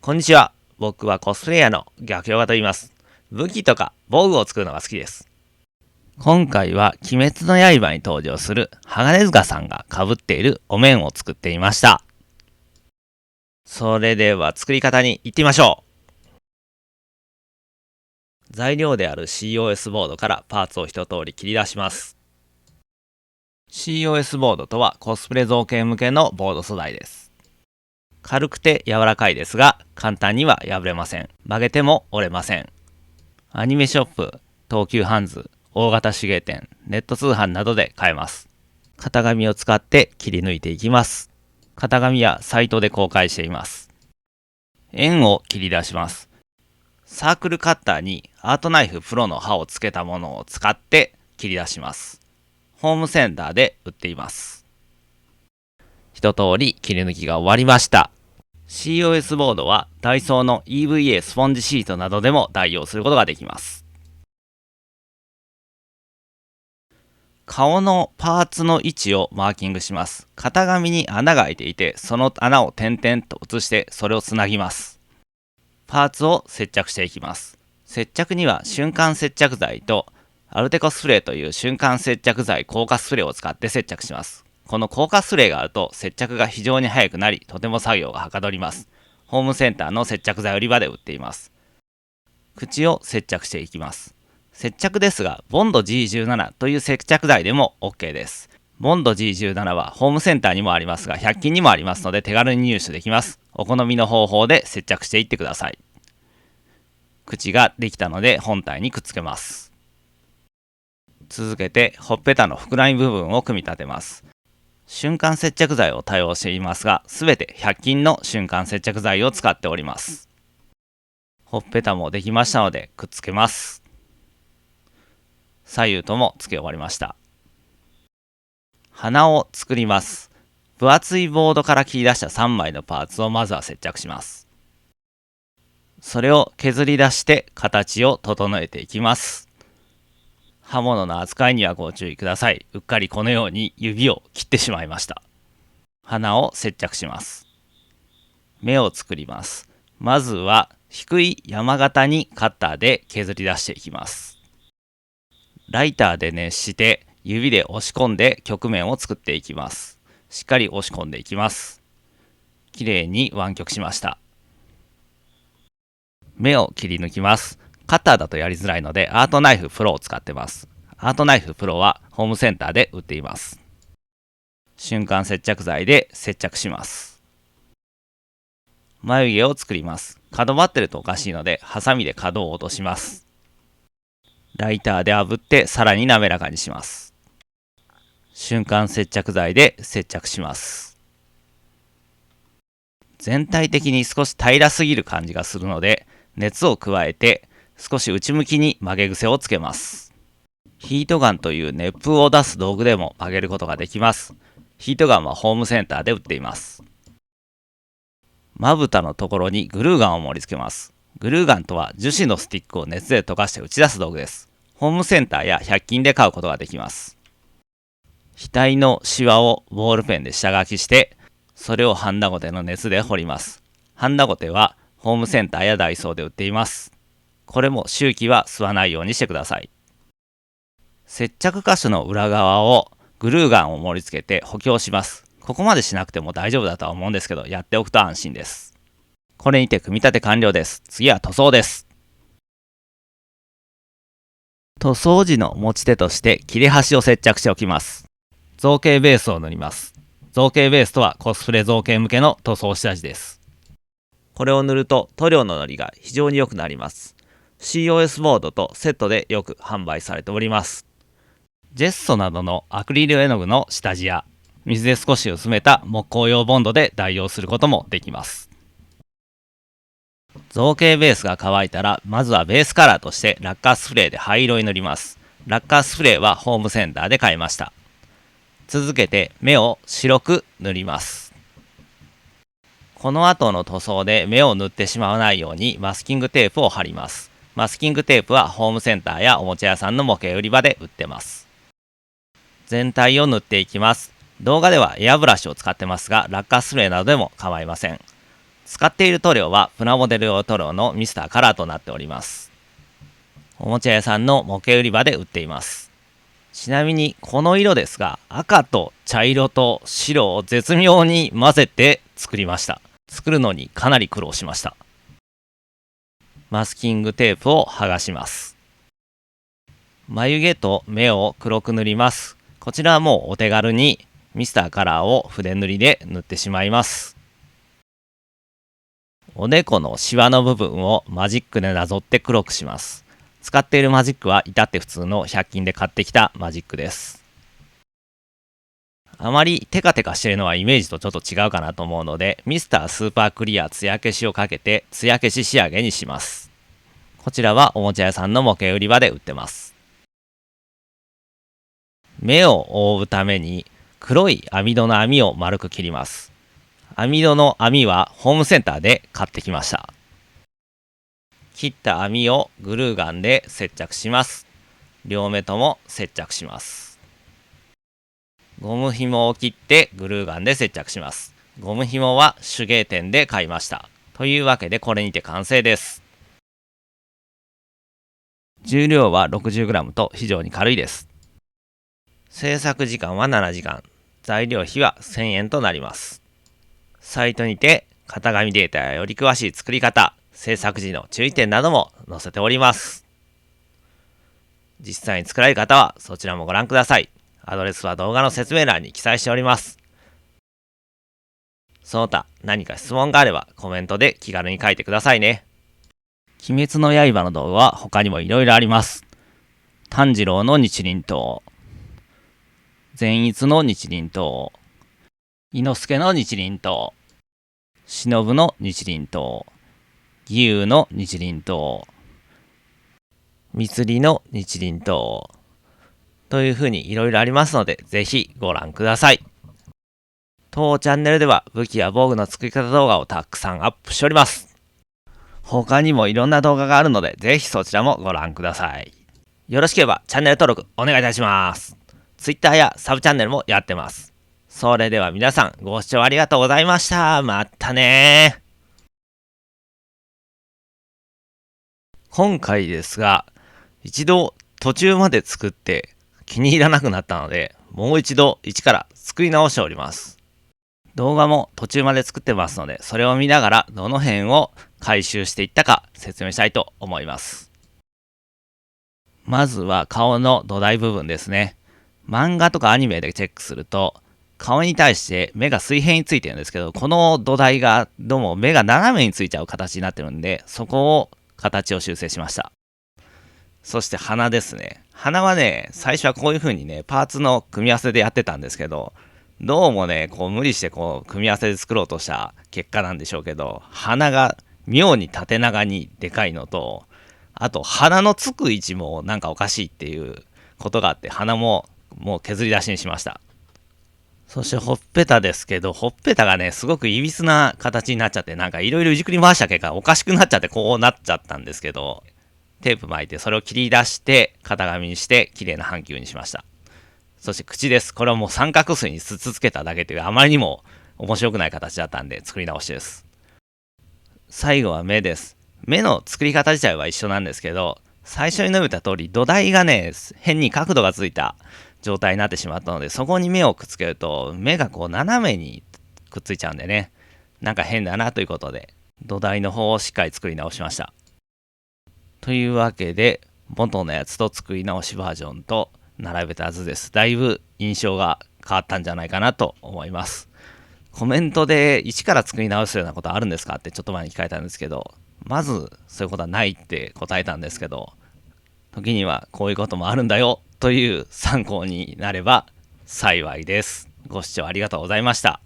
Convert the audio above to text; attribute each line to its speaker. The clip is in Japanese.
Speaker 1: こんにちは。僕はコスプレイヤーの逆ヨガと言います。武器とか防具を作るのが好きです。今回は鬼滅の刃に登場する鋼塚さんが被っているお面を作ってみました。それでは作り方に行ってみましょう。材料である COS ボードからパーツを一通り切り出します。COS ボードとはコスプレ造形向けのボード素材です。軽くて柔らかいですが、簡単には破れません。曲げても折れません。アニメショップ、東急ハンズ、大型手芸店、ネット通販などで買えます。型紙を使って切り抜いていきます。型紙はサイトで公開しています。円を切り出します。サークルカッターにアートナイフプロの刃をつけたものを使って切り出します。ホームセンターで売っています。一通り切り抜きが終わりました。COS ボードはダイソーの EVA スポンジシートなどでも代用することができます。顔のパーツの位置をマーキングします。型紙に穴が開いていて、その穴を点々と移してそれをつなぎます。パーツを接着していきます。接着には瞬間接着剤とアルテコスプレーという瞬間接着剤硬化スプレーを使って接着します。この硬化スプレーがあると接着が非常に早くなり、とても作業がはかどります。ホームセンターの接着剤売り場で売っています。口を接着していきます。接着ですが、ボンド G17 という接着剤でも OK です。ボンド G17 はホームセンターにもありますが、100均にもありますので手軽に入手できます。お好みの方法で接着していってください。口ができたので本体にくっつけます。続けて、ほっぺたの膨らみ部分を組み立てます。瞬間接着剤を多用していますが、すべて100均の瞬間接着剤を使っております。ほっぺたもできましたのでくっつけます。左右ともつけ終わりました。鼻を作ります。分厚いボードから切り出した3枚のパーツをまずは接着します。それを削り出して形を整えていきます。刃物の扱いにはご注意ください。うっかりこのように指を切ってしまいました。鼻を接着します。目を作ります。まずは低い山形にカッターで削り出していきます。ライターで熱して指で押し込んで曲面を作っていきます。しっかり押し込んでいきます。きれいに湾曲しました。目を切り抜きます。カッターだとやりづらいのでアートナイフプロを使ってます。アートナイフプロはホームセンターで売っています。瞬間接着剤で接着します。眉毛を作ります。角張ってるとおかしいのでハサミで角を落とします。ライターで炙ってさらに滑らかにします。瞬間接着剤で接着します。全体的に少し平らすぎる感じがするので熱を加えて少し内向きに曲げ癖をつけます。ヒートガンという熱風を出す道具でも曲げることができます。ヒートガンはホームセンターで売っています。まぶたのところにグルーガンを盛り付けます。グルーガンとは樹脂のスティックを熱で溶かして打ち出す道具です。ホームセンターや100均で買うことができます。額のシワをボールペンで下書きして、それをハンダゴテの熱で彫ります。ハンダゴテはホームセンターやダイソーで売っています。これも周期は吸わないようにしてください。接着箇所の裏側をグルーガンを盛り付けて補強します。ここまでしなくても大丈夫だとは思うんですけど、やっておくと安心です。これにて組み立て完了です。次は塗装です。塗装時の持ち手として切れ端を接着しておきます。造形ベースを塗ります。造形ベースとはコスプレ造形向けの塗装下地です。これを塗ると塗料ののりが非常に良くなります。COS ボードとセットでよく販売されております。ジェッソなどのアクリル絵の具の下地や水で少し薄めた木工用ボンドで代用することもできます。造形ベースが乾いたらまずはベースカラーとしてラッカースプレーで灰色に塗ります。ラッカースプレーはホームセンターで買いました。続けて目を白く塗ります。この後の塗装で目を塗ってしまわないようにマスキングテープを貼ります。マスキングテープはホームセンターやおもちゃ屋さんの模型売り場で売ってます。全体を塗っていきます。動画ではエアブラシを使ってますが、ラッカースプレーなどでも構いません。使っている塗料はプラモデル用塗料のミスターカラーとなっております。おもちゃ屋さんの模型売り場で売っています。ちなみにこの色ですが、赤と茶色と白を絶妙に混ぜて作りました。作るのにかなり苦労しました。マスキングテープを剥がします。眉毛と目を黒く塗ります。こちらはもうお手軽にミスターカラーを筆塗りで塗ってしまいます。おでこのシワの部分をマジックでなぞって黒くします。使っているマジックは至って普通の100均で買ってきたマジックです。あまりテカテカしているのはイメージとちょっと違うかなと思うので、ミスタースーパークリアツヤ消しをかけてツヤ消し仕上げにします。こちらはおもちゃ屋さんの模型売り場で売ってます。目を覆うために黒い網戸の網を丸く切ります。網戸の網はホームセンターで買ってきました。切った網をグルーガンで接着します。両目とも接着します。ゴム紐を切ってグルーガンで接着します。ゴム紐は手芸店で買いました。というわけでこれにて完成です。重量は 60g と非常に軽いです。制作時間は7時間。材料費は1000円となります。サイトにて型紙データやより詳しい作り方、制作時の注意点なども載せております。実際に作られる方はそちらもご覧ください。アドレスは動画の説明欄に記載しております。その他何か質問があればコメントで気軽に書いてくださいね。鬼滅の刃の動画は他にもいろいろあります。炭治郎の日輪刀、善逸の日輪刀、伊之助の日輪刀、忍の日輪刀、義勇の日輪刀、三りの日輪刀という風にいろいろありますので、ぜひご覧ください。当チャンネルでは武器や防具の作り方動画をたくさんアップしております。他にもいろんな動画があるので、ぜひそちらもご覧ください。よろしければチャンネル登録お願いいたします。Twitter やサブチャンネルもやってます。それでは皆さんご視聴ありがとうございました。またねー。今回ですが、一度途中まで作って気に入らなくなったので、もう一度一から作り直しております。動画も途中まで作ってますので、それを見ながらどの辺を回収していったか説明したいと思います。まずは顔の土台部分ですね。漫画とかアニメでチェックすると、顔に対して目が水平についてるんですけど、この土台がどうも目が斜めについちゃう形になってるんで、そこを形を修正しました。そして鼻ですね。鼻はね、最初はこういう風にね、パーツの組み合わせでやってたんですけど、どうもね、こう無理してこう組み合わせで作ろうとした結果なんでしょうけど、鼻が妙に縦長にでかいのと、あと鼻のつく位置もなんかおかしいっていうことがあって、鼻ももう削り出しにしました。そしてほっぺたですけど、ほっぺたがね、すごくいびつな形になっちゃって、なんかいろいろいじくり回した結果おかしくなっちゃってこうなっちゃったんですけど、テープ巻いてそれを切り出して型紙にして綺麗な半球にしました。そして口です。これはもう三角錐にすつけただけというあまりにも面白くない形だったんで作り直しです。最後は目です。目の作り方自体は一緒なんですけど、最初に述べた通り土台がね、変に角度がついた状態になってしまったので、そこに目をくっつけると目がこう斜めにくっついちゃうんでね、なんか変だなということで土台の方をしっかり作り直しました。というわけで元のやつと作り直しバージョンと並べた図です。だいぶ印象が変わったんじゃないかなと思います。コメントで一から作り直すようなことあるんですかってちょっと前に聞かれたんですけど、まずそういうことはないって答えたんですけど、時にはこういうこともあるんだよという参考になれば幸いです。ご視聴ありがとうございました。